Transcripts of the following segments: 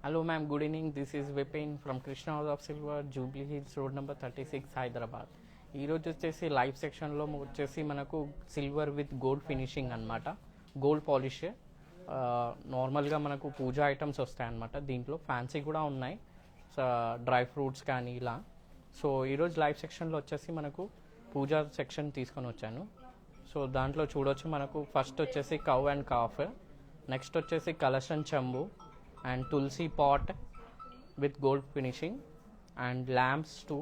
Hello ma'am, good evening. This is Vipin from Krishna House of Silver, Jubilee Hills, road number 36, Hyderabad. ఈరోజు వచ్చేసి live సెక్షన్లో వచ్చేసి మనకు silver with gold finishing అనమాట, gold polish. నార్మల్గా మనకు పూజా ఐటమ్స్ వస్తాయన్నమాట. దీంట్లో ఫ్యాన్సీ కూడా ఉన్నాయి, డ్రై ఫ్రూట్స్ కానీ ఇలా. సో ఈరోజు లైవ్ సెక్షన్లో వచ్చేసి మనకు పూజా సెక్షన్ తీసుకొని వచ్చాను. సో దాంట్లో చూడొచ్చు మనకు ఫస్ట్ వచ్చేసి కౌ అండ్ కాఫ్, నెక్స్ట్ వచ్చేసి కలశం చెంబు and tulsi pot with gold finishing, and lamps too,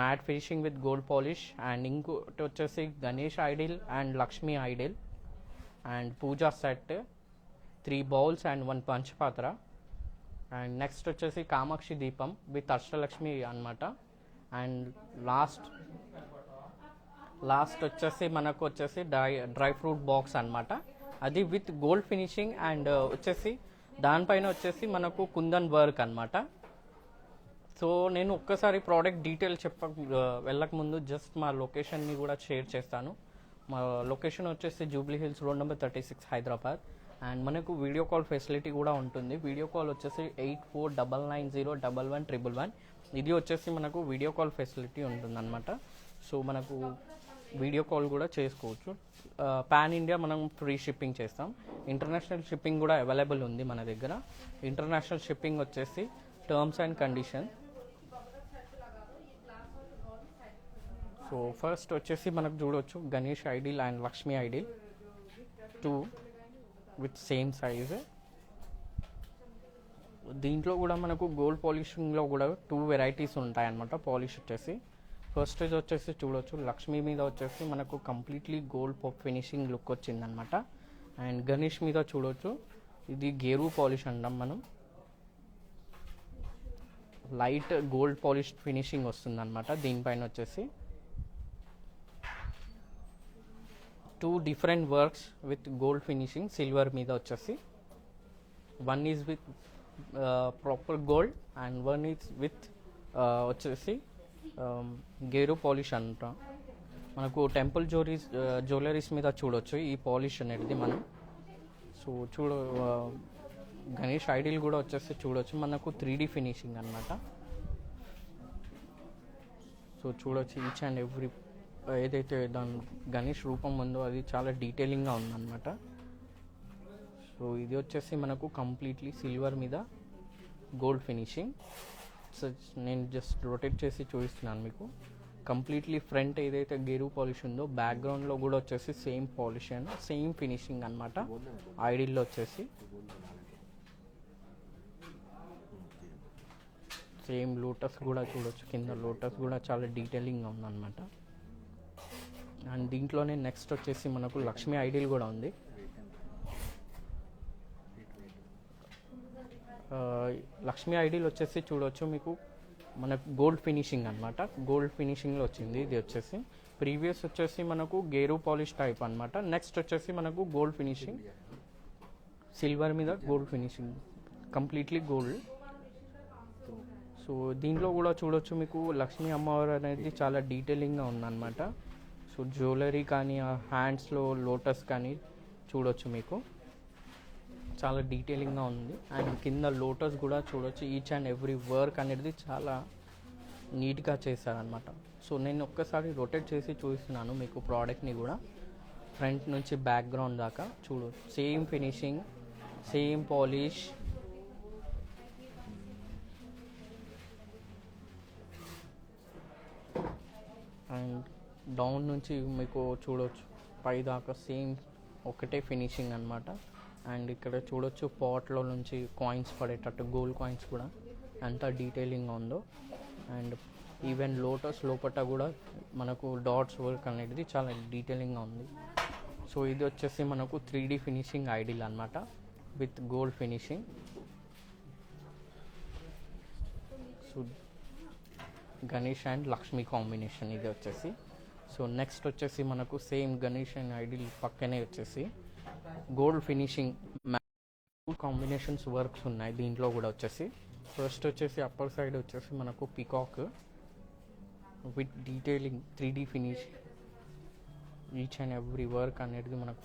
matte finishing with gold polish, and inkoti vachesi Ganesh idol and Lakshmi idol, and puja set, 3 bowls and 1 panchpatra, and next vachesi Kamakshi Deepam with Ashtalakshmi anamata, and last వచ్చేసి మనకు వచ్చేసి dry fruit box అనమాట, అది with gold finishing. And వచ్చేసి దానిపైన వచ్చేసి మనకు kundan work అనమాట. సో నేను ఒక్కసారి ప్రోడక్ట్ డీటెయిల్ వెళ్ళక ముందు జస్ట్ మా లొకేషన్ని కూడా షేర్ చేస్తాను. మా లొకేషన్ వచ్చేసి Jubilee Hills, road number 36, Hyderabad. And మనకు వీడియో కాల్ ఫెసిలిటీ కూడా ఉంటుంది. వీడియో కాల్ వచ్చేసి 8499011111. ఇది వచ్చేసి మనకు వీడియో కాల్ ఫెసిలిటీ ఉంటుందన్నమాట. సో మనకు వీడియో కాల్ కూడా చేసుకోవచ్చు. పాన్ ఇండియా మనం ఫ్రీ షిప్పింగ్ చేస్తాం. ఇంటర్నేషనల్ షిప్పింగ్ కూడా అవైలబుల్ ఉంది మన దగ్గర. ఇంటర్నేషనల్ షిప్పింగ్ వచ్చేసి terms and condition. So first వచ్చేసి మనకు చూడవచ్చు Ganesh idol and Lakshmi idol 2 with same size. దీంట్లో కూడా మనకు గోల్డ్ పాలిషింగ్లో కూడా 2 వెరైటీస్ ఉంటాయి అన్నమాట. పాలిష్ వచ్చేసి ఫస్ట్ వచ్చేసి చూడవచ్చు లక్ష్మీ మీద వచ్చేసి మనకు కంప్లీట్లీ గోల్డ్ ఫినిషింగ్ లుక్ వచ్చిందనమాట. అండ్ గణేష్ మీద చూడవచ్చు ఇది గేరు పాలిష్ అంటాం మనం, లైట్ గోల్డ్ పాలిష్ ఫినిషింగ్ వస్తుందన్నమాట. దీనిపైన వచ్చేసి 2 different works with gold finishing. Silver మీద వచ్చేసి 1 is with proper gold and 1 is with వచ్చేసి గేరు పాలిష్ అంట. మనకు టెంపుల్ జ్యువెలరీస్ మీద చూడొచ్చు ఈ పాలిష్ అనేది మనం. సో గణేష్ ఐడిల్ కూడా వచ్చేసి చూడొచ్చు మనకు 3D ఫినిషింగ్ అనమాట. సో చూడొచ్చు ఈచ్ అండ్ ఎవ్రీ ఏదైతే దాని గణేష్ రూపం ఉందో అది చాలా డీటెయిలింగ్గా ఉందన్నమాట. సో ఇది వచ్చేసి మనకు కంప్లీట్లీ సిల్వర్ మీద గోల్డ్ ఫినిషింగ్. సో నేను జస్ట్ రొటేట్ చేసి చూపిస్తున్నాను మీకు. కంప్లీట్లీ ఫ్రంట్ ఏదైతే గేరు పాలిష్ ఉందో బ్యాక్గ్రౌండ్లో కూడా వచ్చేసి same polish and same finishing అనమాట. ఐడిల్లో వచ్చేసి సేమ్ లోటస్ కూడా చూడొచ్చు, కింద లోటస్ కూడా చాలా డీటెయిలింగ్గా ఉందన్నమాట. అండ్ దీంట్లోనే నెక్స్ట్ వచ్చేసి మనకు లక్ష్మీ ఐడిల్ కూడా ఉంది. లక్ష్మీ ఐడిల్ వచ్చేసి చూడవచ్చు మీకు మనకు గోల్డ్ ఫినిషింగ్ అనమాట. గోల్డ్ ఫినిషింగ్లో వచ్చింది. ఇది వచ్చేసి ప్రీవియస్ వచ్చేసి మనకు గేరు పాలిష్ టైప్ అనమాట. నెక్స్ట్ వచ్చేసి మనకు గోల్డ్ ఫినిషింగ్, సిల్వర్ మీద gold finishing, completely gold. So దీంట్లో కూడా చూడొచ్చు మీకు లక్ష్మీ అమ్మవారు అనేది చాలా డీటెయిలింగ్గా ఉందన్నమాట. సో జ్యువెలరీ కానీ హ్యాండ్స్లో లోటస్ కానీ చూడొచ్చు మీకు చాలా డీటెయిలింగ్గా ఉంది. అండ్ కింద లోటస్ కూడా చూడొచ్చు. ఈచ్ అండ్ ఎవ్రీ వర్క్ అనేది చాలా నీట్గా చేశారనమాట. సో నేను ఒక్కసారి రొటేట్ చేసి చూపిస్తున్నాను మీకు ప్రోడక్ట్ని కూడా, ఫ్రంట్ నుంచి బ్యాక్గ్రౌండ్ దాకా చూడొచ్చు. Same finishing, same polish. And down నుంచి మీకు చూడొచ్చు పై దాకా సేమ్ ఒకటే ఫినిషింగ్ అనమాట. అండ్ ఇక్కడ చూడొచ్చు పాట్లో నుంచి కాయిన్స్ పడేటట్టు గోల్డ్ కాయిన్స్ కూడా ఎంత డీటెయిలింగ్గా ఉందో. అండ్ ఈవెన్ లోటస్ లోపల కూడా మనకు డాట్స్ వర్క్ అనేది చాలా డీటెయిలింగ్గా ఉంది. సో ఇది వచ్చేసి మనకు 3D ఫినిషింగ్ ఐడిల్ అనమాట with gold finishing. So Ganesh and Lakshmi combination ఇది వచ్చేసి. సో నెక్స్ట్ వచ్చేసి మనకు సేమ్ గణేష్ అండ్ ఐడిల్ పక్కనే వచ్చేసి గోల్డ్ ఫినిషింగ్ కాంబినేషన్స్ వర్క్స్ ఉన్నాయి దీంట్లో కూడా వచ్చేసి. ఫస్ట్ వచ్చేసి అప్పర్ సైడ్ వచ్చేసి మనకు peacock with detailing 3D finish. Each and every work అనేది మనకు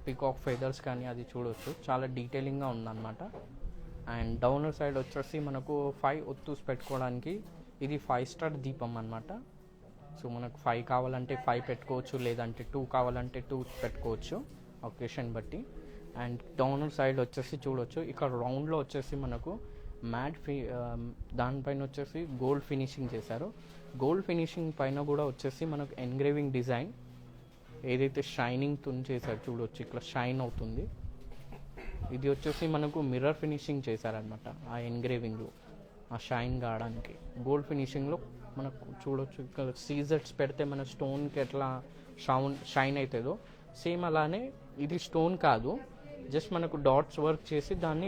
పికాక్ ఫెదర్స్ కానీ అది చూడవచ్చు, చాలా డీటెయిలింగ్గా ఉందన్నమాట. అండ్ డౌనర్ సైడ్ వచ్చేసి మనకు 5 ఒత్తూస్ పెట్టుకోవడానికి. ఇది 5 స్టార్ దీపం అనమాట. సో మనకు 5 కావాలంటే 5 పెట్టుకోవచ్చు, లేదంటే 2 కావాలంటే 2 పెట్టుకోవచ్చు ఒకేషన్ బట్టి. అండ్ డౌనర్ సైడ్ వచ్చేసి చూడవచ్చు, ఇక్కడ రౌండ్లో వచ్చేసి మనకు దానిపైన వచ్చేసి గోల్డ్ ఫినిషింగ్ చేశారు. గోల్డ్ ఫినిషింగ్ పైన కూడా వచ్చేసి మనకు ఎన్గ్రేవింగ్ డిజైన్ ఏదైతే షైనింగ్తో చేశారు చూడవచ్చు, ఇక్కడ షైన్ అవుతుంది. ఇది వచ్చేసి మనకు మిర్రర్ ఫినిషింగ్ చేశారనమాట ఆ ఎన్గ్రేవింగ్లో, ఆ షైన్ కావడానికి. గోల్డ్ ఫినిషింగ్లో మనకు చూడవచ్చు, ఇక్కడ సీజర్స్ పెడితే మన స్టోన్కి ఎట్లా షైన్ అవుతుందో సేమ్ అలానే ఇది స్టోన్ కాదు, జస్ట్ మనకు డాట్స్ వర్క్ చేసి దాన్ని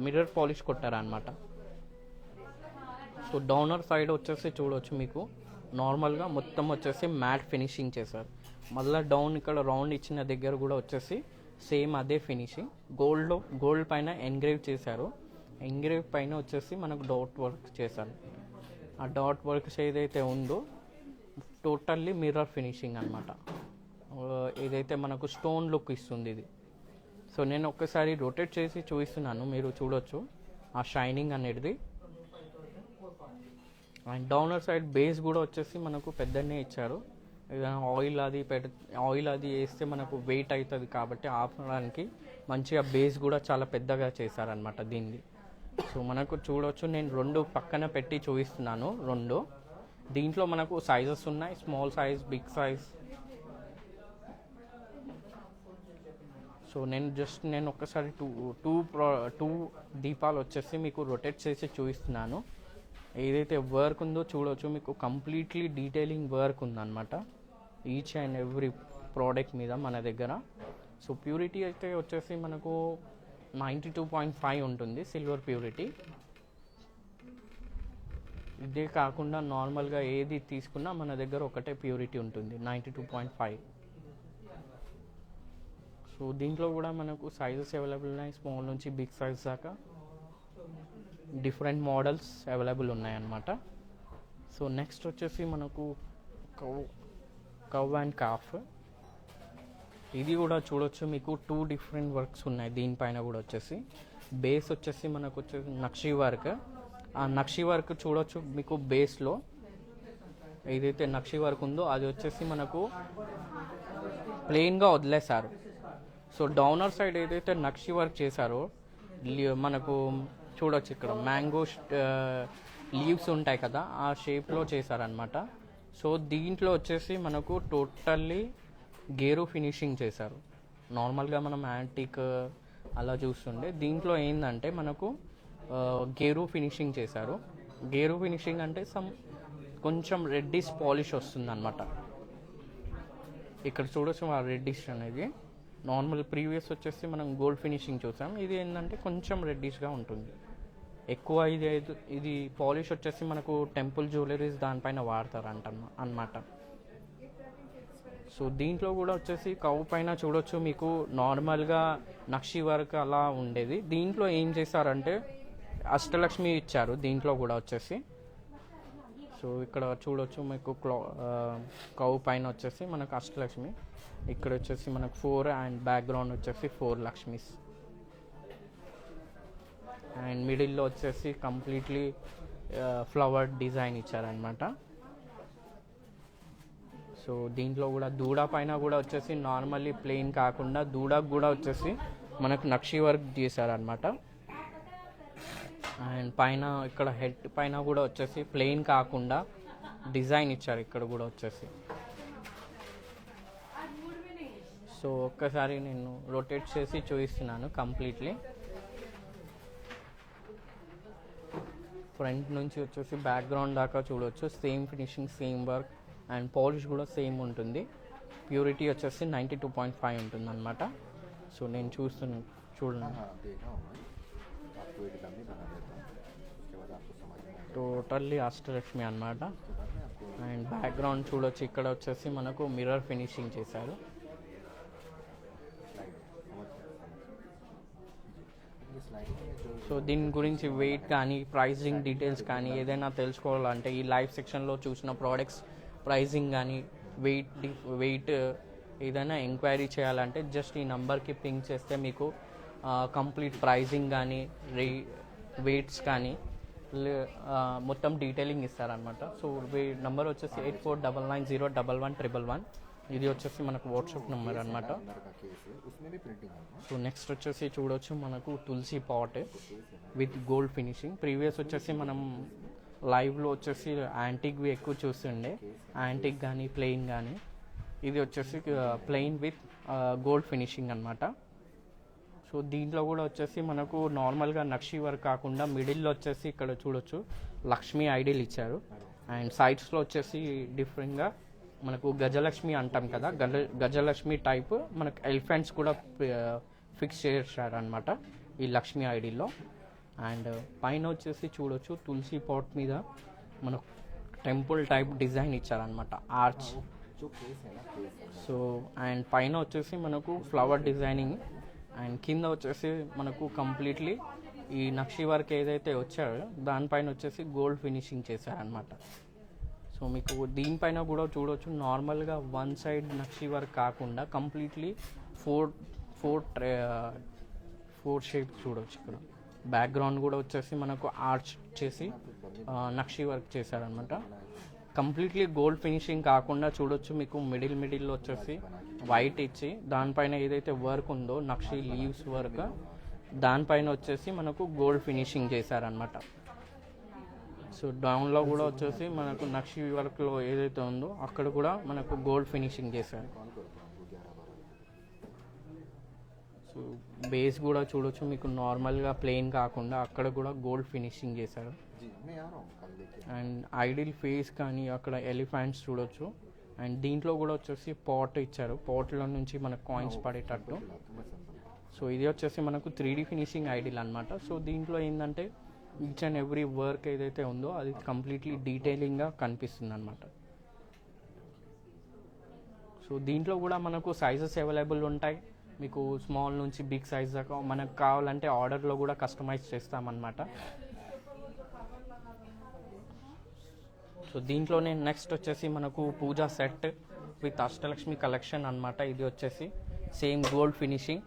మిర్రర్ పాలిష్ కొట్టారనమాట. సో డౌనర్ సైడ్ వచ్చేసి చూడవచ్చు మీకు నార్మల్గా మొత్తం వచ్చేసి మ్యాట్ ఫినిషింగ్ చేశారు. మళ్ళీ డౌన్ ఇక్కడ రౌండ్ ఇచ్చిన దగ్గర కూడా వచ్చేసి సేమ్ అదే ఫినిషింగ్. గోల్డ్ పైన ఎన్గ్రేవ్ చేశారు. ఎంగ్రేవ్ పైన వచ్చేసి మనకు డాట్ వర్క్ చేశారు. ఆ డాట్ వర్క్స్ ఏదైతే ఉందో టోటల్లీ మిర్రర్ ఫినిషింగ్ అనమాట. ఏదైతే మనకు స్టోన్ లుక్ ఇస్తుంది ఇది. సో నేను ఒక్కసారి రొటేట్ చేసి చూపిస్తున్నాను, మీరు చూడొచ్చు ఆ షైనింగ్ అనేది. అండ్ డౌనర్ సైడ్ బేస్ కూడా వచ్చేసి మనకు పెద్దనే ఇచ్చారు. ఏదైనా ఆయిల్ అది వేస్తే మనకు వెయిట్ అవుతుంది కాబట్టి ఆపడానికి మంచిగా బేస్ కూడా చాలా పెద్దగా చేశారనమాట దీన్ని. సో మనకు చూడవచ్చు, నేను 2 పక్కన పెట్టి చూపిస్తున్నాను. 2 దీంట్లో మనకు సైజెస్ ఉన్నాయి, small size, big size. So నేను ఒక్కసారి టూ దీపాలు వచ్చేసి మీకు రొటేట్ చేసి చూపిస్తున్నాను. ఏదైతే వర్క్ ఉందో చూడవచ్చు, మీకు కంప్లీట్లీ డీటెయిలింగ్ వర్క్ ఉందన్నమాట ఈచ్ అండ్ ఎవ్రీ ప్రోడక్ట్ మీద మన దగ్గర. సో ప్యూరిటీ అయితే వచ్చేసి మనకు 92.5 ఉంటుంది సిల్వర్ ప్యూరిటీ. ఇదే కాకుండా నార్మల్గా ఏది తీసుకున్నా మన దగ్గర ఒకటే ప్యూరిటీ ఉంటుంది, 92.5. సో దీంట్లో కూడా మనకు సైజెస్ అవైలబుల్ ఉన్నాయి, స్మాల్ నుంచి బిగ్ సైజ్ దాకా డిఫరెంట్ మోడల్స్ అవైలబుల్ ఉన్నాయన్నమాట. సో నెక్స్ట్ వచ్చేసి మనకు కవ్ అండ్ కాఫ్. ఇది కూడా చూడొచ్చు, మీకు 2 డిఫరెంట్ వర్క్స్ ఉన్నాయి దీనిపైన కూడా. వచ్చేసి బేస్ వచ్చేసి మనకు వచ్చేసి నక్షి వర్క్. ఆ నక్షి వర్క్ చూడొచ్చు మీకు బేస్లో ఏదైతే నక్షి వర్క్ ఉందో అది వచ్చేసి మనకు ప్లెయిన్గా వదిలేశారు. సో డౌనర్ సైడ్ ఏదైతే నక్షి వర్క్ చేశారో మనకు చూడొచ్చు, ఇక్కడ మ్యాంగో లీవ్స్ ఉంటాయి కదా, ఆ షేప్లో చేశారనమాట. సో దీంట్లో వచ్చేసి మనకు టోటల్లీ గేరు ఫినిషింగ్ చేశారు. నార్మల్గా మనం యాంటిక్ అలా చూస్తుండే, దీంట్లో ఏంటంటే మనకు గేరు ఫినిషింగ్ చేశారు. గేరు ఫినిషింగ్ అంటే కొంచెం రెడ్డిష్ పాలిష్ వస్తుంది అనమాట. ఇక్కడ చూడొచ్చు ఆ రెడ్డిష్ అనేది. నార్మల్ ప్రీవియస్ వచ్చేసి మనం గోల్డ్ ఫినిషింగ్ చూసాం, ఇది ఏంటంటే కొంచెం రెడ్డిష్గా ఉంటుంది ఎక్కువ. ఇది పాలిష్ వచ్చేసి మనకు టెంపుల్ జ్యువెలరీస్ దానిపైన వాడతారు అన్నమాట. సో దీంట్లో కూడా వచ్చేసి కవ్ పైన చూడొచ్చు మీకు నార్మల్గా నక్షి వర్క్ అలా ఉండేది. దీంట్లో ఏం చేశారంటే అష్టలక్ష్మి ఇచ్చారు దీంట్లో కూడా వచ్చేసి. సో ఇక్కడ చూడొచ్చు మీకు కవ్ పైన వచ్చేసి మనకు అష్టలక్ష్మి, ఇక్కడ వచ్చేసి మనకు 4 అండ్ బ్యాక్గ్రౌండ్ వచ్చేసి 4 లక్ష్మీస్. అండ్ మిడిల్లో వచ్చేసి కంప్లీట్లీ ఫ్లవర్ డిజైన్ ఇచ్చారనమాట. సో దీంట్లో కూడా దూడ పైన కూడా వచ్చేసి నార్మల్లీ ప్లెయిన్ కాకుండా దూడకు కూడా వచ్చేసి మనకు నక్షి వర్క్ చేశారనమాట. అండ్ పైన ఇక్కడ హెడ్ పైన కూడా వచ్చేసి ప్లెయిన్ కాకుండా డిజైన్ ఇచ్చారు ఇక్కడ కూడా వచ్చేసి. సో ఒక్కసారి నేను రొటేట్ చేసి చూపిస్తున్నాను కంప్లీట్లీ. ఫ్రంట్ నుంచి వచ్చేసి బ్యాక్గ్రౌండ్ దాకా చూడవచ్చు, same finishing, same work and polish కూడా సేమ్ ఉంటుంది. ప్యూరిటీ వచ్చేసి 92.5 ఉంటుంది అనమాట. సో నేను చూడండి టోటల్లీ అష్టలక్ష్మి అనమాట. అండ్ బ్యాక్గ్రౌండ్ చూడొచ్చు, ఇక్కడ వచ్చేసి మనకు మిర్రర్ ఫినిషింగ్ చేశారు. సో దీని గురించి వెయిట్ కానీ ప్రైజింగ్ డీటెయిల్స్ కానీ ఏదైనా తెలుసుకోవాలంటే ఈ లైవ్ సెక్షన్లో చూసిన ప్రోడక్ట్స్ ప్రైజింగ్ కానీ వెయిట్ ఏదైనా ఎంక్వైరీ చేయాలంటే జస్ట్ ఈ నెంబర్కి పింక్ చేస్తే మీకు కంప్లీట్ ప్రైజింగ్ కానీ వెయిట్స్ కానీ మొత్తం డీటెయిలింగ్ ఇస్తారనమాట. సో నంబర్ వచ్చేసి 8499011111. ఇది వచ్చేసి మనకు వాట్సాప్ నెంబర్ అనమాట. సో నెక్స్ట్ వచ్చేసి చూడొచ్చు మనకు Tulsi pot with gold finishing. Previous వచ్చేసి మనం లైవ్లో వచ్చేసి యాంటిక్వి ఎక్కువ చూస్తుండే, యాంటిక్ కానీ ప్లెయిన్ కానీ. ఇది వచ్చేసి ప్లెయిన్ విత్ గోల్డ్ ఫినిషింగ్ అనమాట. సో దీంట్లో కూడా వచ్చేసి మనకు నార్మల్గా నక్షి వర్క్ కాకుండా మిడిల్లో వచ్చేసి ఇక్కడ చూడొచ్చు లక్ష్మీ ఐడిల్ ఇచ్చారు. అండ్ సైడ్స్లో వచ్చేసి డిఫరెంట్గా మనకు గజలక్ష్మి అంటాం కదా, గజలక్ష్మి టైప్ మనకు ఎలిఫెంట్స్ కూడా ఫిక్స్ చేశారు అనమాట ఈ లక్ష్మీ ఐడిల్లో. అండ్ పైన వచ్చేసి చూడొచ్చు తులసి పాట్ మీద మనకు టెంపుల్ టైప్ డిజైన్ ఇచ్చారనమాట, ఆర్చ్. సో అండ్ పైన వచ్చేసి మనకు ఫ్లవర్ డిజైనింగ్, అండ్ కింద వచ్చేసి మనకు కంప్లీట్లీ ఈ నక్షి వర్క్ ఏదైతే వచ్చారో దానిపైన వచ్చేసి గోల్డ్ ఫినిషింగ్ చేశారనమాట. సో మీకు దీనిపైన కూడా చూడవచ్చు నార్మల్గా వన్ సైడ్ నక్షి వర్క్ కాకుండా కంప్లీట్లీ ఫోర్ షేప్స్ చూడవచ్చు. ఇక్కడ బ్యాక్గ్రౌండ్ కూడా వచ్చేసి మనకు ఆర్చ్ చేసి నక్షి వర్క్ చేశారనమాట. కంప్లీట్లీ గోల్డ్ ఫినిషింగ్ కాకుండా చూడొచ్చు మీకు మిడిల్లో వచ్చేసి వైట్ ఇచ్చి దానిపైన ఏదైతే వర్క్ ఉందో నక్షి లీవ్స్ వర్క్ దానిపైన వచ్చేసి మనకు గోల్డ్ ఫినిషింగ్ చేశారనమాట. సో డౌన్లో కూడా వచ్చేసి మనకు నక్షి వర్క్లో ఏదైతే ఉందో అక్కడ కూడా మనకు గోల్డ్ ఫినిషింగ్ చేశారు. సో బేస్ కూడా చూడొచ్చు మీకు నార్మల్గా ప్లెయిన్ కాకుండా అక్కడ కూడా గోల్డ్ ఫినిషింగ్ చేశారు. అండ్ ఐడిల్ ఫేస్ కానీ అక్కడ ఎలిఫెంట్స్ చూడొచ్చు. అండ్ దీంట్లో కూడా వచ్చేసి పాట్ ఇచ్చారు, పాట్లో నుంచి మనకు కాయిన్స్ పడేటట్టు. సో ఇది వచ్చేసి మనకు 3D ఫినిషింగ్ ఐడిల్ అనమాట. సో దీంట్లో ఏంటంటే ఈచ్ అండ్ ఎవ్రీ వర్క్ ఏదైతే ఉందో అది కంప్లీట్లీ డీటెయిలింగ్గా కనిపిస్తుంది అనమాట. సో దీంట్లో కూడా మనకు సైజెస్ అవైలబుల్ ఉంటాయి, మీకు స్మాల్ నుంచి బిగ్ సైజ్ దాకా మనకు కావాలంటే ఆర్డర్లో కూడా కస్టమైజ్ చేస్తామన్నమాట. సో దీంట్లోనే నెక్స్ట్ వచ్చేసి మనకు పూజా సెట్ విత్ అష్టలక్ష్మి కలెక్షన్ అనమాట. ఇది వచ్చేసి సేమ్ గోల్డ్ ఫినిషింగ్.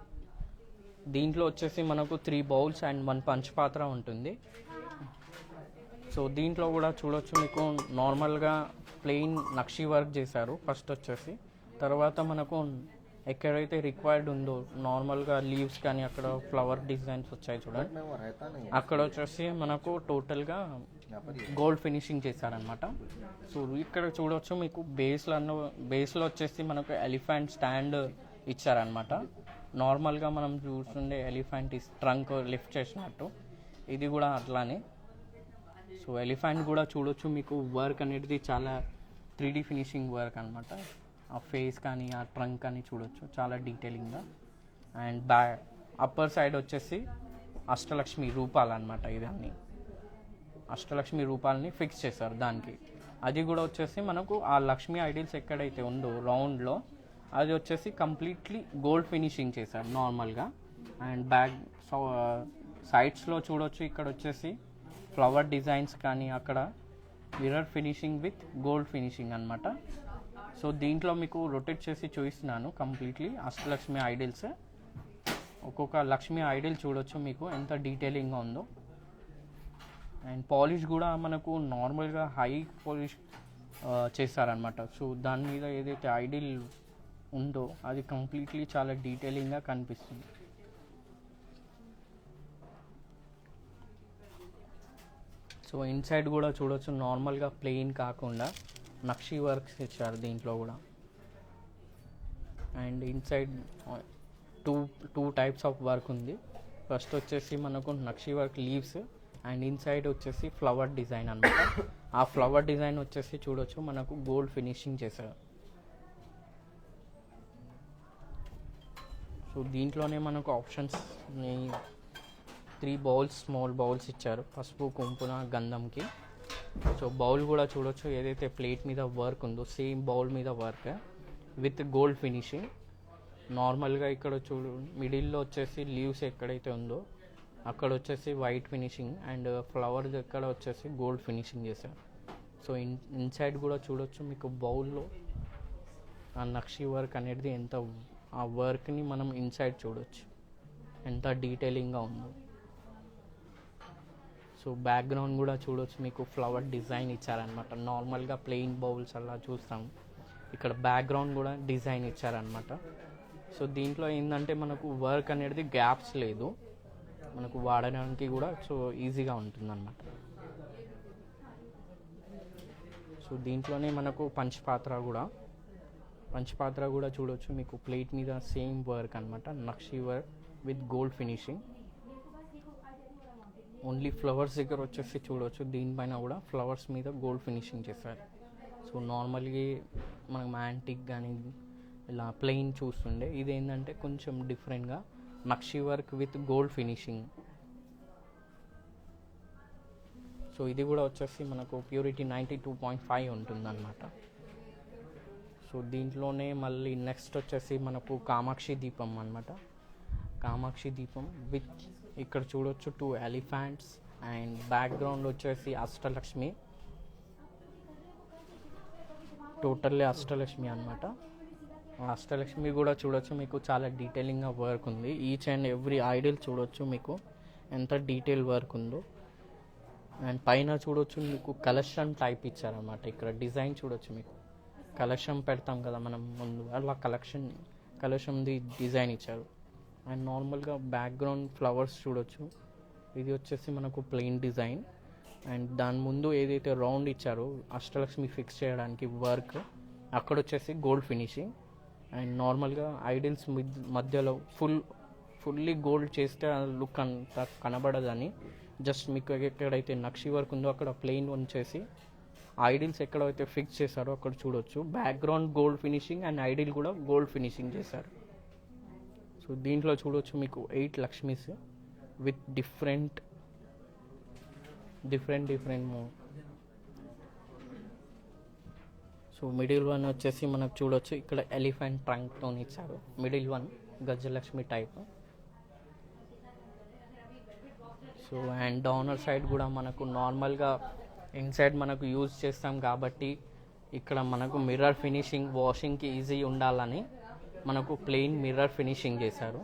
దీంట్లో వచ్చేసి మనకు 3 బౌల్స్ అండ్ 1 పంచపాత్ర ఉంటుంది. సో దీంట్లో కూడా చూడొచ్చు మీకు నార్మల్గా ప్లెయిన్ నక్షి వర్క్ చేశారు ఫస్ట్ వచ్చేసి. తర్వాత మనకు ఎక్కడైతే రిక్వైర్డ్ ఉందో నార్మల్గా లీవ్స్ కానీ అక్కడ ఫ్లవర్ డిజైన్స్ వచ్చాయి చూడండి, అక్కడ వచ్చేసి మనకు టోటల్గా గోల్డ్ ఫినిషింగ్ చేశారనమాట. సో ఇక్కడ చూడవచ్చు మీకు బేస్లో వచ్చేసి మనకు ఎలిఫెంట్ స్టాండ్ ఇచ్చారనమాట. నార్మల్గా మనం చూస్తుండే ఎలిఫెంట్ ట్రంక్ లిఫ్ట్ చేసినట్టు ఇది కూడా అట్లానే. సో ఎలిఫెంట్ కూడా చూడొచ్చు మీకు వర్క్ అనేది చాలా 3D ఫినిషింగ్ వర్క్ అనమాట. ఆ ఫేస్ కానీ ఆ ట్రంక్ కానీ చూడొచ్చు చాలా డీటెయిలింగ్గా. అండ్ అప్పర్ సైడ్ వచ్చేసి అష్టలక్ష్మి రూపాలు అనమాట. ఇదన్నీ అష్టలక్ష్మి రూపాలని ఫిక్స్ చేశారు దానికి. అది కూడా వచ్చేసి మనకు ఆ లక్ష్మీ ఐడిల్స్ ఎక్కడైతే ఉందో రౌండ్లో అది వచ్చేసి కంప్లీట్లీ గోల్డ్ ఫినిషింగ్ చేశారు నార్మల్గా. అండ్ సైడ్స్లో చూడొచ్చు ఇక్కడ వచ్చేసి ఫ్లవర్ డిజైన్స్ కానీ అక్కడ mirror finishing with gold finishing అనమాట. సో దీంట్లో మీకు రొటేట్ చేసి చూపిస్తున్నాను కంప్లీట్లీ అష్టలక్ష్మి ఐడిల్స్. ఒక్కొక్క లక్ష్మీ ఐడిల్ చూడొచ్చు మీకు ఎంత డీటెయిలింగ్గా ఉందో. అండ్ పాలిష్ కూడా మనకు నార్మల్గా హై పాలిష్ చేస్తారనమాట. సో దాని మీద ఏదైతే ఐడిల్ ఉందో అది కంప్లీట్లీ చాలా డీటెయిలింగ్గా కనిపిస్తుంది. సో ఇన్సైడ్ కూడా చూడొచ్చు నార్మల్గా ప్లెయిన్ కాకుండా నక్షి వర్క్స్ ఇచ్చారు దీంట్లో కూడా. And inside two types of work ఉంది. ఫస్ట్ వచ్చేసి మనకు నక్షి వర్క్ లీవ్స్ అండ్ ఇన్సైడ్ వచ్చేసి ఫ్లవర్ డిజైన్ అనమాట. ఆ ఫ్లవర్ డిజైన్ వచ్చేసి చూడొచ్చు మనకు గోల్డ్ ఫినిషింగ్ చేశారు. సో దీంట్లోనే మనకు ఆప్షన్స్ 3 బౌల్స్ స్మాల్ బౌల్స్ ఇచ్చారు పసుపు కుంకుమ గంధంకి. సో బౌల్ కూడా చూడొచ్చు ఏదైతే ప్లేట్ మీద వర్క్ ఉందో సేమ్ బౌల్ మీద వర్క్ విత్ గోల్డ్ ఫినిషింగ్. నార్మల్గా ఇక్కడ మిడిల్లో వచ్చేసి లీవ్స్ ఎక్కడైతే ఉందో అక్కడ వచ్చేసి వైట్ ఫినిషింగ్ అండ్ ఫ్లవర్ ఎక్కడ వచ్చేసి గోల్డ్ ఫినిషింగ్ చేశారు. సో ఇన్సైడ్ కూడా చూడొచ్చు మీకు బౌల్లో ఆ నక్షి వర్క్ అనేది ఎంత, ఆ వర్క్ని మనం ఇన్సైడ్ చూడొచ్చు ఎంత డీటెయిలింగ్గా ఉందో. సో బ్యాక్గ్రౌండ్ కూడా చూడొచ్చు మీకు ఫ్లవర్ డిజైన్ ఇచ్చారనమాట. నార్మల్గా ప్లెయిన్ బౌల్స్ అలా చూస్తాం, ఇక్కడ బ్యాక్గ్రౌండ్ కూడా డిజైన్ ఇచ్చారనమాట. సో దీంట్లో ఏంటంటే మనకు వర్క్ అనేది గ్యాప్స్ లేదు, మనకు వాడడానికి కూడా సో ఈజీగా ఉంటుందన్నమాట. సో దీంట్లోనే మనకు పంచపాత్ర కూడా చూడొచ్చు మీకు ప్లేట్ మీద సేమ్ వర్క్ అనమాట, నక్షి work with gold finishing. Only flowers దగ్గర వచ్చేసి చూడవచ్చు, దీనిపైన కూడా ఫ్లవర్స్ మీద గోల్డ్ ఫినిషింగ్ చేశారు. సో నార్మల్గా మనం యాంటిక్ కానీ ఇలా ప్లెయిన్ చూస్తుండే, ఇది ఏంటంటే కొంచెం డిఫరెంట్గా నక్షి work with gold finishing. So ఇది కూడా వచ్చేసి మనకు ప్యూరిటీ 92.5 ఉంటుందన్నమాట. సో దీంట్లోనే మళ్ళీ నెక్స్ట్ వచ్చేసి మనకు కామాక్షి దీపం అనమాట. కామాక్షి దీపం విత్ ఇక్కడ చూడొచ్చు 2 ఎలిఫెంట్స్ అండ్ బ్యాక్గ్రౌండ్ వచ్చేసి అష్టలక్ష్మి, టోటల్లీ అష్టలక్ష్మి అనమాట. అష్టలక్ష్మి కూడా చూడొచ్చు మీకు చాలా డీటెయిలింగ్గా వర్క్ ఉంది. ఈచ్ అండ్ ఎవ్రీ ఐడల్ చూడొచ్చు మీకు ఎంత డీటెయిల్ వర్క్ ఉందో. అండ్ పైన చూడొచ్చు మీకు కలశం టైప్ ఇచ్చారనమాట. ఇక్కడ డిజైన్ చూడొచ్చు మీకు, కలశం పెడతాం కదా మనం ముందు, అలా కలశంది డిజైన్ ఇచ్చారు. అండ్ నార్మల్గా బ్యాక్గ్రౌండ్ ఫ్లవర్స్ చూడొచ్చు, ఇది వచ్చేసి మనకు ప్లెయిన్ డిజైన్. అండ్ దాని ముందు ఏదైతే రౌండ్ ఇచ్చారో అష్టలక్ష్మి ఫిక్స్ చేయడానికి వర్క్, అక్కడ వచ్చేసి గోల్డ్ ఫినిషింగ్. అండ్ నార్మల్గా ఐడిల్స్ మధ్యలో ఫుల్లీ గోల్డ్ చేస్తే ఆ లుక్ అంత కనబడదని జస్ట్ మీకు ఎక్కడైతే నక్షి వర్క్ ఉందో అక్కడ ప్లెయిన్ ఉంచేసి ఐడిల్స్ ఎక్కడైతే ఫిక్స్ చేశారో అక్కడ చూడొచ్చు background gold finishing and idol కూడా గోల్డ్ ఫినిషింగ్ చేశారు. సో దీంట్లో చూడొచ్చు మీకు 8 Lakshmis with different so middle one వచ్చేసి మనకు చూడొచ్చు ఇక్కడ ఎలిఫెంట్ ట్రంక్తో ఇచ్చారు. Middle one Gajalakshmi type. So and downer side కూడా మనకు నార్మల్గా ఇన్సైడ్ మనకు యూజ్ చేస్తాం కాబట్టి ఇక్కడ మనకు మిర్రర్ ఫినిషింగ్, వాషింగ్కి ఈజీ ఉండాలని మనకు ప్లెయిన్ మిర్రర్ ఫినిషింగ్ చేశారు.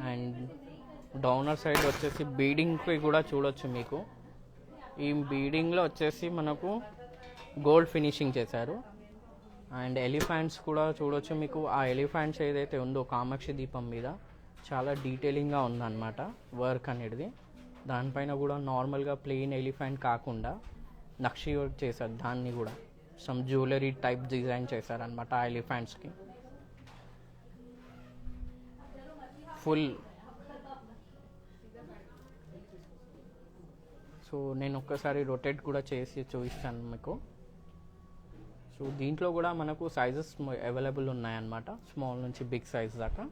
అండ్ డౌనర్ సైడ్ వచ్చేసి బీడింగ్కి కూడా చూడొచ్చు మీకు, ఈ బీడింగ్లో వచ్చేసి మనకు గోల్డ్ ఫినిషింగ్ చేశారు. అండ్ ఎలిఫెంట్స్ కూడా చూడొచ్చు మీకు, ఆ ఎలిఫెంట్స్ ఏదైతే ఉందో కామాక్షి దీపం మీద చాలా డీటెయిలింగ్గా ఉందన్నమాట వర్క్ అనేది. దానిపైన కూడా నార్మల్గా ప్లెయిన్ ఎలిఫెంట్ కాకుండా నక్షి వర్క్ చేశారు, దాన్ని కూడా సమ్ జ్యువెలరీ టైప్ డిజైన్ చేశారనమాట ఆ ఎలిఫెంట్స్కి ఫుల్. సో నేను ఒక్కసారి రొటేట్ కూడా చేసి చూపిస్తాను మీకు. సో దీంట్లో కూడా మనకు సైజెస్ అవైలబుల్ ఉన్నాయన్నమాట, స్మాల్ నుంచి బిగ్ సైజ్ దాకా.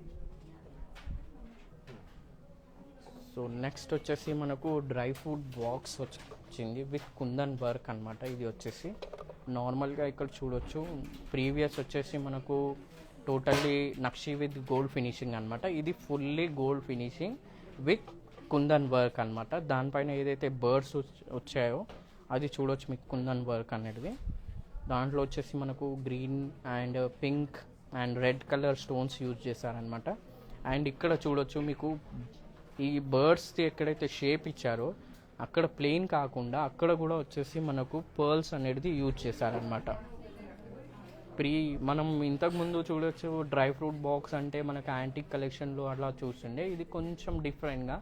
సో నెక్స్ట్ వచ్చేసి మనకు డ్రై ఫ్రూట్ బాక్స్ వచ్చింది విత్ కుందన్ వర్క్ అనమాట. ఇది వచ్చేసి నార్మల్గా ఇక్కడ చూడొచ్చు, ప్రీవియస్ వచ్చేసి మనకు totally nakshi with gold finishing అనమాట. ఇది fully gold finishing with kundan work అనమాట. దానిపైన ఏదైతే బర్డ్స్ వచ్చాయో అది చూడొచ్చు మీకు కుందన్ వర్క్ అనేది. దాంట్లో వచ్చేసి మనకు green and pink and red colour stones use చేశారనమాట. అండ్ ఇక్కడ చూడొచ్చు మీకు ఈ బర్డ్స్ది ఎక్కడైతే షేప్ ఇచ్చారో అక్కడ ప్లెయిన్ కాకుండా అక్కడ కూడా వచ్చేసి మనకు పర్ల్స్ అనేది యూజ్ చేశారనమాట. మనం ఇంతకుముందు చూడొచ్చు డ్రై ఫ్రూట్ బాక్స్ అంటే మనకు యాంటిక్ కలెక్షన్లో అలా చూస్తుండే, ఇది కొంచెం డిఫరెంట్గా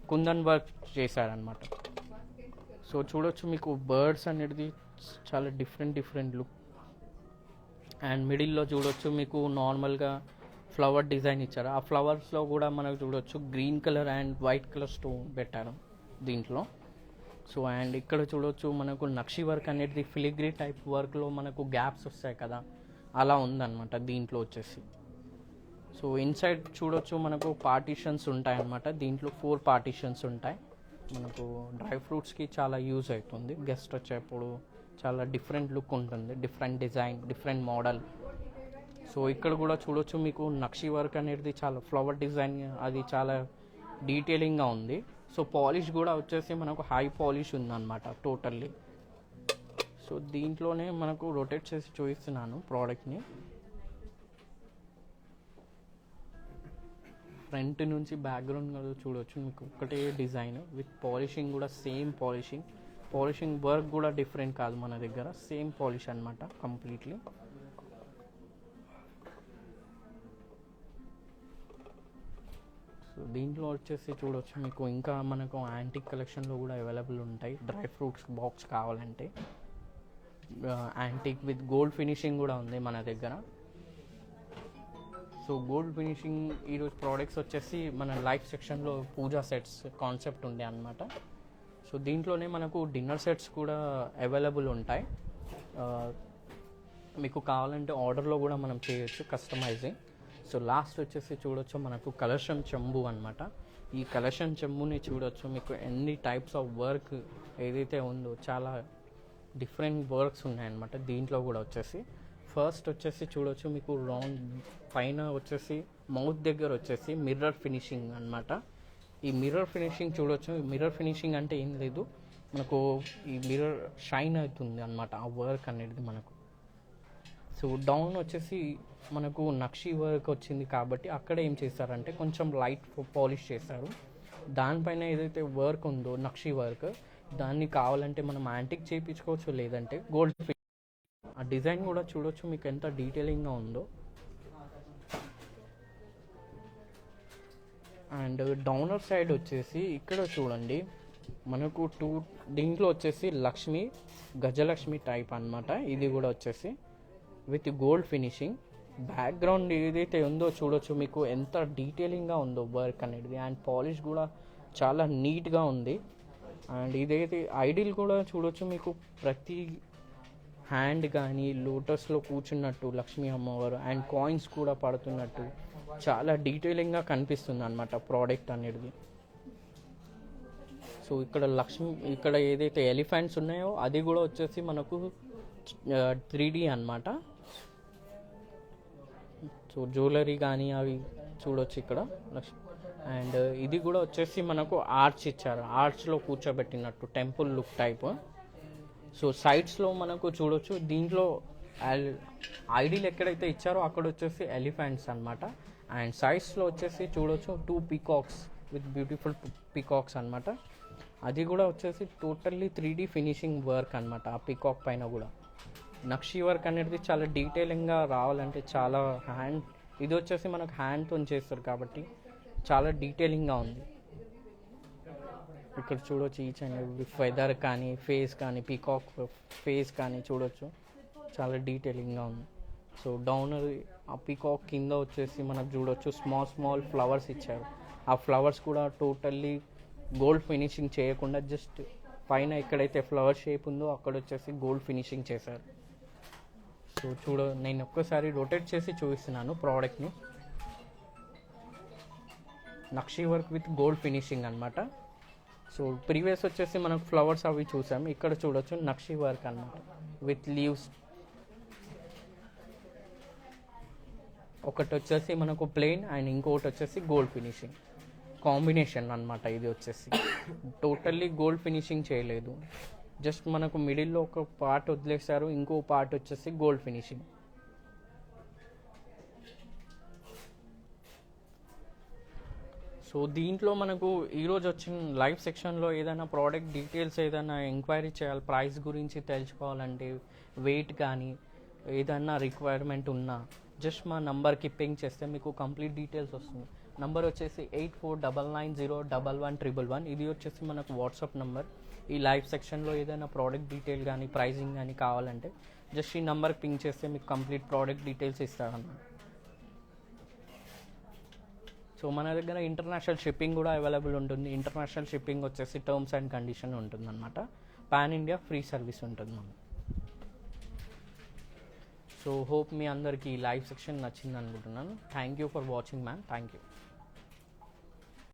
కుందన్ వర్క్ చేశారనమాట. సో చూడొచ్చు మీకు బర్డ్స్ అనేది చాలా డిఫరెంట్ లుక్. అండ్ మిడిల్లో చూడొచ్చు మీకు నార్మల్గా ఫ్లవర్ డిజైన్ ఇచ్చారు, ఆ ఫ్లవర్స్లో కూడా మనకు చూడొచ్చు green colour and white colour stone పెట్టారు దీంట్లో. సో అండ్ ఇక్కడ చూడొచ్చు మనకు నక్షి వర్క్ అనేది ఫిలిగ్రీ టైప్ వర్క్లో మనకు గ్యాప్స్ వస్తాయి కదా, అలా ఉందన్నమాట దీంట్లో వచ్చేసి. సో ఇన్సైడ్ చూడొచ్చు మనకు పార్టీషన్స్ ఉంటాయన్నమాట, దీంట్లో 4 పార్టీషన్స్ ఉంటాయి. మనకు డ్రై ఫ్రూట్స్కి చాలా యూజ్ అవుతుంది, గెస్ట్ వచ్చేప్పుడు చాలా డిఫరెంట్ లుక్ ఉంటుంది, different design, different model. So ఇక్కడ కూడా చూడొచ్చు మీకు నక్షి వర్క్ అనేది చాలా ఫ్లవర్ డిజైన్, అది చాలా డీటెయిలింగ్గా ఉంది. సో పాలిష్ కూడా వచ్చేసి మనకు హై పాలిష్ ఉందన్నమాట టోటల్లీ. సో దీంట్లోనే మనకు రొటేట్ చేసి చూపిస్తున్నాను ప్రోడక్ట్ని. ఫ్రంట్ నుంచి బ్యాక్గ్రౌండ్ కూడా చూడవచ్చు మీకు ఒకటే డిజైన్ విత్ పాలిషింగ్ కూడా సేమ్ పాలిషింగ్ వర్క్ కూడా డిఫరెంట్ కాదు మన దగ్గర, సేమ్ పాలిష్ అనమాట కంప్లీట్లీ. సో దీంట్లో వచ్చేసి చూడవచ్చు మీకు ఇంకా మనకు యాంటిక్ కలెక్షన్లో కూడా అవైలబుల్ ఉంటాయి. డ్రై ఫ్రూట్స్ బాక్స్ కావాలంటే యాంటిక్ విత్ గోల్డ్ ఫినిషింగ్ కూడా ఉంది మన దగ్గర. సో గోల్డ్ ఫినిషింగ్ ఈరోజు ప్రోడక్ట్స్ వచ్చేసి మన లైఫ్ సెక్షన్లో పూజా సెట్స్ కాన్సెప్ట్ ఉండే అనమాట. సో దీంట్లోనే మనకు డిన్నర్ సెట్స్ కూడా అవైలబుల్ ఉంటాయి. మీకు కావాలంటే ఆర్డర్లో కూడా మనం చేయొచ్చు కస్టమైజింగ్. సో లాస్ట్ వచ్చేసి చూడొచ్చు మనకు కలెక్షన్ చెంబు అనమాట. ఈ కలెక్షన్ చెంబుని చూడొచ్చు మీకు ఎన్ని టైప్స్ ఆఫ్ వర్క్ ఏదైతే ఉందో చాలా డిఫరెంట్ వర్క్స్ ఉన్నాయన్నమాట దీంట్లో కూడా వచ్చేసి. ఫస్ట్ వచ్చేసి చూడొచ్చు మీకు రౌండ్ పైన వచ్చేసి మౌత్ దగ్గర వచ్చేసి మిర్రర్ ఫినిషింగ్ అనమాట. ఈ మిర్రర్ ఫినిషింగ్ చూడొచ్చు. మిర్రర్ ఫినిషింగ్ అంటే ఏం లేదు, మనకు ఈ మిర్రర్ షైన్ అవుతుంది అనమాట ఆ వర్క్ అనేది మనకు. సో డౌన్ వచ్చేసి మనకు నక్షి వర్క్ వచ్చింది కాబట్టి అక్కడ ఏం చేస్తారంటే కొంచెం లైట్ పాలిష్ చేస్తారు. దానిపైన ఏదైతే వర్క్ ఉందో నక్షి వర్క్ దాన్ని కావాలంటే మనం యాంటిక్ చేయించుకోవచ్చు, లేదంటే గోల్డ్. ఆ డిజైన్ కూడా చూడొచ్చు మీకు ఎంత డీటెయిలింగ్గా ఉందో. అండ్ డౌనర్ సైడ్ వచ్చేసి ఇక్కడ చూడండి మనకు దీంట్లో వచ్చేసి లక్ష్మి గజలక్ష్మి టైప్ అనమాట. ఇది కూడా వచ్చేసి విత్ గోల్డ్ ఫినిషింగ్. బ్యాక్గ్రౌండ్ ఏదైతే ఉందో చూడొచ్చు మీకు ఎంత డీటెయిలింగ్గా ఉందో వర్క్ అనేది. అండ్ పాలిష్ కూడా చాలా నీట్గా ఉంది. అండ్ ఇదైతే ఐడిల్ కూడా చూడొచ్చు మీకు ప్రతి హ్యాండ్ కానీ లోటస్లో కూర్చున్నట్టు లక్ష్మీ అమ్మవారు అండ్ కాయిన్స్ కూడా పడుతున్నట్టు చాలా డీటెయిలింగ్గా కనిపిస్తుంది అనమాట ప్రోడక్ట్ అనేది. సో ఇక్కడ ఏదైతే ఎలిఫెంట్స్ ఉన్నాయో అది కూడా వచ్చేసి మనకు 3D అనమాట. సో జ్యువెలరీ కానీ అవి చూడొచ్చు ఇక్కడ. అండ్ ఇది కూడా వచ్చేసి మనకు ఆర్చ్ ఇచ్చారు, ఆర్చ్లో కూర్చోబెట్టినట్టు టెంపుల్ లుక్ టైప్. సో సైడ్స్లో మనకు చూడొచ్చు దీంట్లో ఐడిల్ ఎక్కడైతే ఇచ్చారో అక్కడ వచ్చేసి ఎలిఫెంట్స్ అనమాట. అండ్ సైడ్స్లో వచ్చేసి చూడొచ్చు 2 పీకాక్స్ విత్ బ్యూటిఫుల్ పీకాక్స్ అనమాట. అది కూడా వచ్చేసి టోటల్లీ 3D ఫినిషింగ్ వర్క్ అనమాట. ఆ పీకాక్ పైన కూడా నక్షి వర్క్ అనేది చాలా డీటెయిలింగ్గా రావాలంటే చాలా ఇది వచ్చేసి మనకు హ్యాండ్తో చేస్తారు కాబట్టి చాలా డీటెయిలింగ్గా ఉంది. ఇక్కడ చూడొచ్చు ఈచ్ అండ్ ఎవ్రీ ఫెదర్ కానీ ఫేస్ కానీ పీకాక్ ఫేస్ కానీ చూడొచ్చు చాలా డీటెయిలింగ్గా ఉంది. సో డౌనర్ ఆ పీకాక్ కింద వచ్చేసి మనకు చూడొచ్చు స్మాల్ ఫ్లవర్స్ ఇచ్చారు. ఆ ఫ్లవర్స్ కూడా టోటల్లీ గోల్డ్ ఫినిషింగ్ చేయకుండా జస్ట్ పైన ఎక్కడైతే ఫ్లవర్ షేప్ ఉందో అక్కడ వచ్చేసి గోల్డ్ ఫినిషింగ్ చేశారు. సో నేను ఒక్కసారి రొటేట్ చేసి చూపిస్తున్నాను ప్రోడక్ట్ని. నక్షి వర్క్ విత్ గోల్డ్ ఫినిషింగ్ అనమాట. సో ప్రీవియస్ వచ్చేసి మనకు ఫ్లవర్స్ అవి చూసాము, ఇక్కడ చూడొచ్చు నక్షి వర్క్ అనమాట విత్ లీవ్స్. ఒకటి వచ్చేసి మనకు ప్లెయిన్ అండ్ ఇంకొకటి వచ్చేసి గోల్డ్ ఫినిషింగ్ కాంబినేషన్ అనమాట. ఇది వచ్చేసి టోటల్లీ గోల్డ్ ఫినిషింగ్ చేయలేదు, జస్ట్ మనకు మిడిల్లో ఒక పార్ట్ వదిలేశారు, ఇంకో పార్ట్ వచ్చేసి గోల్డ్ ఫినిషింగ్. సో దీంట్లో మనకు ఈరోజు వచ్చిన లైవ్ సెక్షన్లో ఏదైనా ప్రోడక్ట్ డీటెయిల్స్ ఏదైనా ఎంక్వైరీ చేయాలి, ప్రైస్ గురించి తెలుసుకోవాలంటే వెయిట్ కానీ ఏదైనా రిక్వైర్మెంట్ ఉన్నా జస్ట్ మా నంబర్కి పింగ్ చేస్తే మీకు కంప్లీట్ డీటెయిల్స్ వస్తుంది. నంబర్ వచ్చేసి 8499011111. ఇది వచ్చేసి మనకు వాట్సాప్ నంబర్. ఈ లైవ్ సెక్షన్లో ఏదైనా ప్రోడక్ట్ డీటెయిల్ కానీ ప్రైజింగ్ కానీ కావాలంటే జస్ట్ ఈ నెంబర్కి పింగ్ చేస్తే మీకు కంప్లీట్ ప్రోడక్ట్ డీటెయిల్స్ ఇస్తారన్నమాట. సో మన దగ్గర ఇంటర్నేషనల్ షిప్పింగ్ కూడా అవైలబుల్ ఉంటుంది. ఇంటర్నేషనల్ షిప్పింగ్ వచ్చేసి టర్మ్స్ అండ్ కండిషన్ ఉంటుందన్నమాట. పాన్ ఇండియా ఫ్రీ సర్వీస్ ఉంటుంది మనం. సో హోప్ మీ అందరికీ లైవ్ సెక్షన్ నచ్చింది అనుకుంటున్నాను. Thank you for watching ma'am. Thank you.